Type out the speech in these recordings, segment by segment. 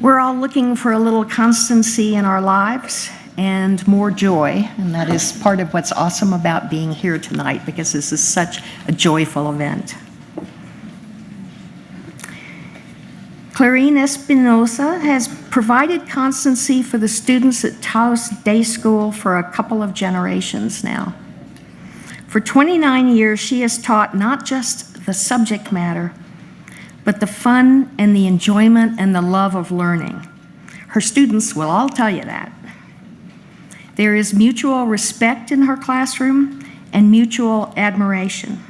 We're all looking for a little constancy in our lives and more joy, and that is part of what's awesome about being here tonight, because this is such a joyful event. Claireen Espinoza has provided constancy for the students at Taos Day School for a couple of generations now. For 29 years, she has taught not just the subject matter, but the fun and the enjoyment and the love of learning. Her students will all tell you that. There is mutual respect in her classroom and mutual admiration.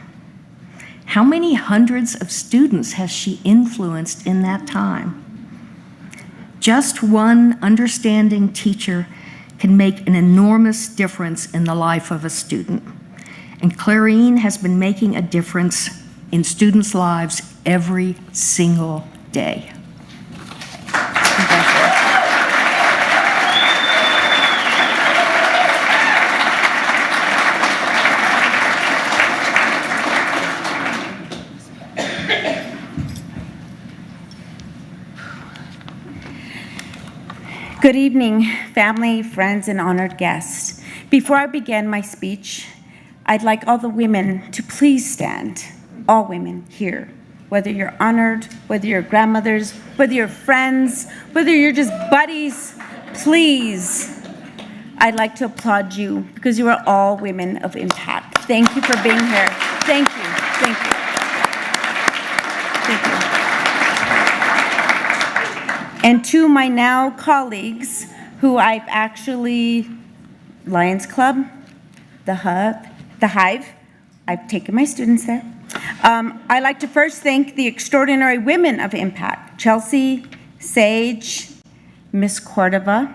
How many hundreds of students has she influenced in that time? Just one understanding teacher can make an enormous difference in the life of a student. And Claireen has been making a difference in students' lives every single day. Good evening, family, friends, and honored guests. Before I begin my speech, I'd like all the women to please stand. All women here, whether you're honored, whether you're grandmothers, whether you're friends, whether you're just buddies, please. I'd like to applaud you because you are all women of impact. Thank you for being here. Thank you, thank you. Thank you. And to my now colleagues who I've actually, Lions Club, the Hive, I've taken my students there. I'd like to first thank the extraordinary women of impact, Chelsea, Sage, Miss Cordova,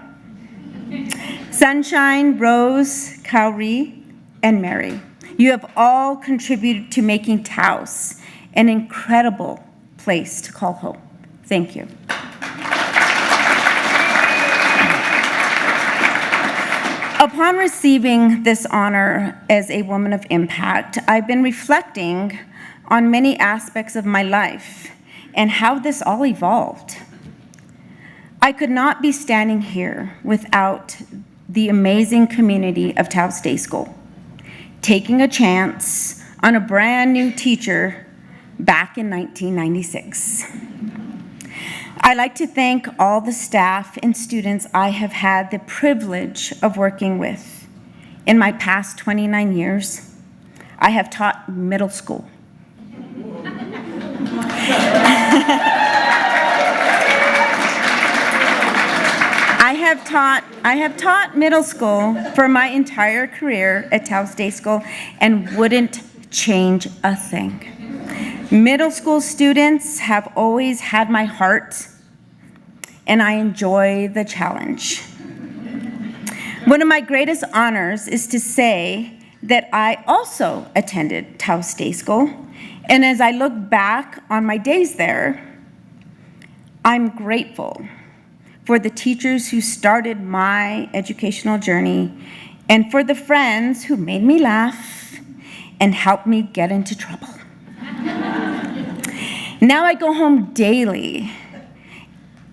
Sunshine, Rose, Cowrie, and Mary. You have all contributed to making Taos an incredible place to call home. Thank you. Upon receiving this honor as a woman of impact, I've been reflecting on many aspects of my life and how this all evolved. I could not be standing here without the amazing community of Taos Day School, taking a chance on a brand new teacher back in 1996. I'd like to thank all the staff and students I have had the privilege of working with. In my past 29 years, I have taught middle school. I have taught middle school for my entire career at Taos Day School and wouldn't change a thing. Middle school students have always had my heart, and I enjoy the challenge. One of my greatest honors is to say that I also attended Taos Day School, and as I look back on my days there, I'm grateful for the teachers who started my educational journey and for the friends who made me laugh and helped me get into trouble. Now I go home daily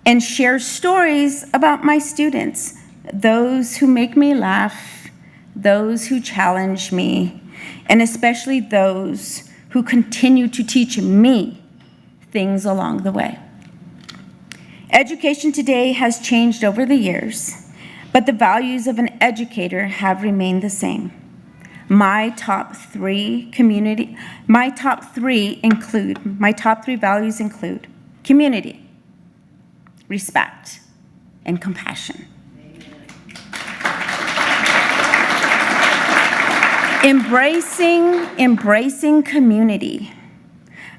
and share stories about my students, those who make me laugh, those who challenge me, and especially those who continue to teach me things along the way. Education today has changed over the years, but the values of an educator have remained the same. My top three values include community, respect, and compassion. Embracing community.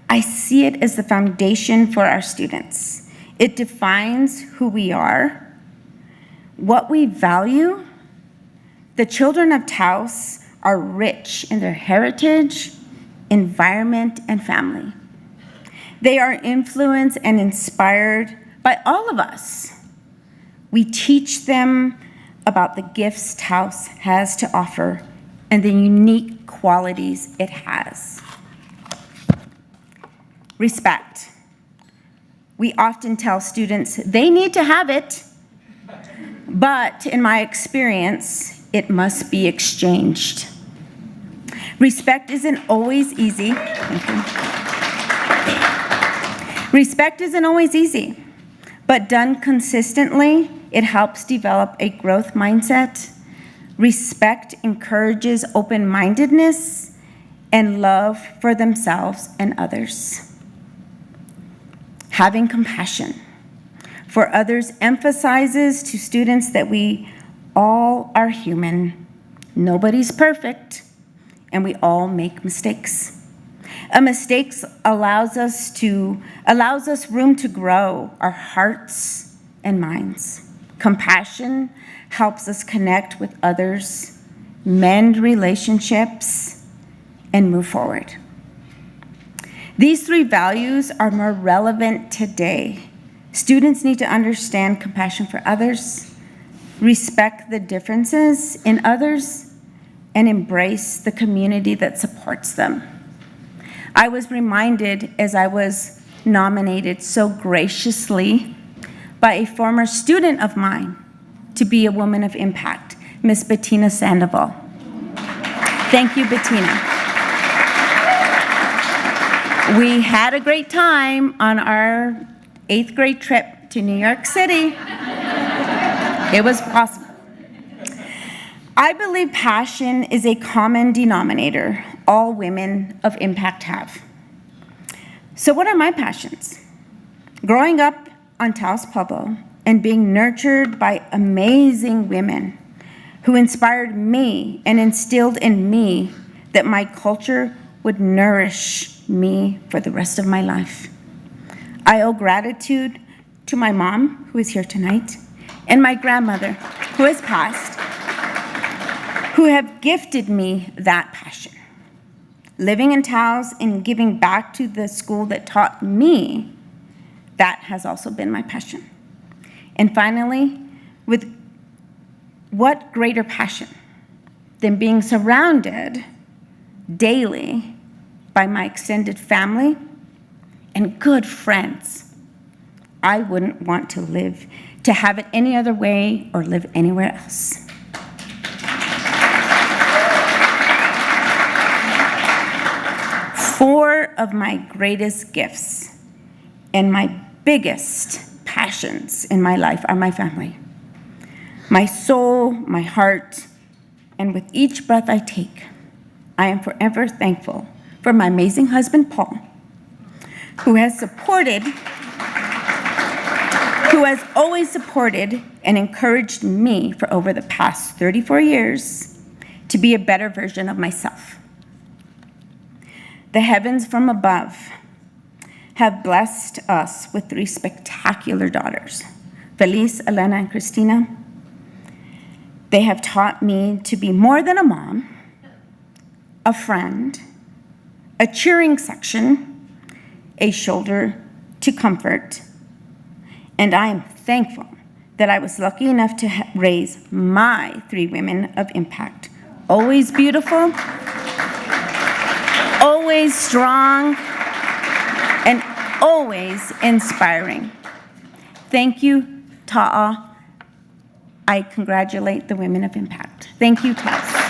I see it as the foundation for our students. It defines who we are, what we value. The children of Taos are rich in their heritage, environment, and family. They are influenced and inspired by all of us. We teach them about the gifts Taos has to offer and the unique qualities it has. Respect. we often tell students they need to have it, but in my experience, it must be exchanged. Respect isn't always easy. Respect isn't always easy, but done consistently, it helps develop a growth mindset. Respect encourages open-mindedness and love for themselves and others. Having compassion for others emphasizes to students that we all are human. Nobody's perfect, and we all make mistakes. A mistake allows us room to grow our hearts and minds. Compassion helps us connect with others, mend relationships, and move forward. These three values are more relevant today. Students need to understand compassion for others, respect the differences in others, and embrace the community that supports them. I was reminded as I was nominated so graciously by a former student of mine to be a woman of impact, Miss Bettina Sandoval. Thank you, Bettina. We had a great time on our 8th grade trip to New York City. It was awesome. I believe passion is a common denominator all women of impact have. So what are my passions? Growing up on Taos Pueblo and being nurtured by amazing women who inspired me and instilled in me that my culture would nourish me for the rest of my life. I owe gratitude to my mom, who is here tonight, and my grandmother, who has passed, who have gifted me that passion. Living in Taos and giving back to the school that taught me, that has also been my passion. And finally, with what greater passion than being surrounded daily by my extended family and good friends. I wouldn't want to have it any other way or live anywhere else. Four of my greatest gifts and my biggest passions in my life are my family. My soul, my heart, and with each breath I take, I am forever thankful for my amazing husband, Paul, who has always supported and encouraged me for over the past 34 years to be a better version of myself. The heavens from above have blessed us with 3 spectacular daughters, Feliz, Elena, and Christina. They have taught me to be more than a mom, a friend, a cheering section, a shoulder to comfort, and I am thankful that I was lucky enough to raise my 3 women of impact. Always beautiful, always strong, and always inspiring. Thank you, Ta'a. I congratulate the women of impact. Thank you, Taos.